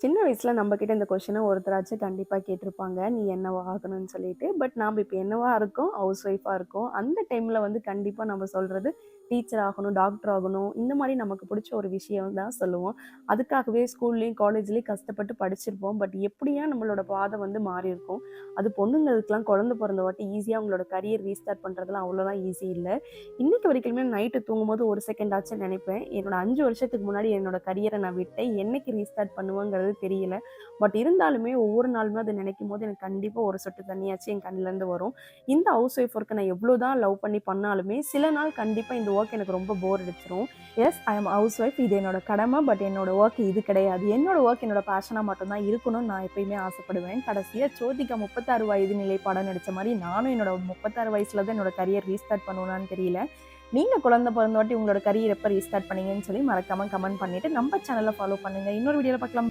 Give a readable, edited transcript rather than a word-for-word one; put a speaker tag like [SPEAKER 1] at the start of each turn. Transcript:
[SPEAKER 1] சின்ன வயசுல நம்மகிட்ட இந்த கொஸ்டின ஒருத்தராச்சும் கண்டிப்பா கேட்டிருப்பாங்க. "நீ என்னவா ஆகணும்னு?" சொல்லிட்டு. பட் நாம இப்ப என்னவா இருக்கோம்? ஹவுஸ் ஒய்ஃபா இருக்கோம். அந்த டைம்ல வந்து கண்டிப்பா நம்ம சொல்றது டீச்சர் ஆகணும், டாக்டர் ஆகணும். இந்த மாரி நமக்கு புடிச்ச ஒரு விஷயம் தான் சொல்லுவோம். அதுக்காகவே ஸ்கூல்லயும், காலேஜ்லயும் கஷ்டப்பட்டு படிச்சிருப்போம். பட் எப்படியா நம்மளோட பாதை வந்து மாறியிருக்கும். அது பொண்ணுங்களுக்குலாம் குழந்தை பொறந்த வாட்டி ஈஸியா அவங்களோட கரியர் ரீஸ்டார்ட் பண்றதுலாம் அவ்வளோலாம் ஈஸி இல்ல. இன்னைக்கு வரைக்குமே நைட்டு தூங்கும்போது ஒரு செகண்ட் ஆச்சும் நினைப்பேன். என்னோட 5 வருஷத்துக்கு முன்னாடி என்னோட கரியர நான் விட்டேன். என்னைக்கு ரீஸ்டார்ட் பண்ணுவேங்கிறது தெரியல. பட் இருந்தாலுமே ஒவ்வொரு நாளுமே அத நினைக்கும்போது எனக்கு கண்டிப்பா ஒரு சொட்டு தண்ணியாச்சும் என் கண்லருந்து வரும். இந்த ஹவுஸ் ஒய்ஃப் ஒர்க்க நான் எவ்ளோ தான் லவ் பண்ணி பண்ணாலுமே, சில நாள் கண்டிப்பா இந்த ஒர்க் எனக்கு ரொம்ப போர் அடிச்சுரும். எஸ், ஐ அம் ஹவுஸ் ஒய்ஃப். இது என்னோட கடமை. பட் என்னோட ஒர்க் இது கிடையாது. என்னோட ஒர்க் என்னோட பேஷனா மட்டும் தான் இருக்கணும்னு நான் எப்பயுமே ஆசைப்படுவேன். கடைசியா ஜோதிகா 36 வயது நிலை படம் நடிச்ச மாரி நானும் என்னோட 36 வயசுல தான் என்னோட கரியர் ரீஸ்டார்ட் பண்ணுவேனான்னு தெரியல. நீங்க குழந்தை பிறந்த வாட்டி உங்களோட கரியர் எப்ப ரீஸ்டார்ட் பண்ணீங்கன்னு சொல்லி மறக்காம கமெண்ட் பண்ணிட்டு நம்ம சேனல ஃபாலோ பண்ணுங்க. இன்னொரு வீடியோல பார்க்கலாம்.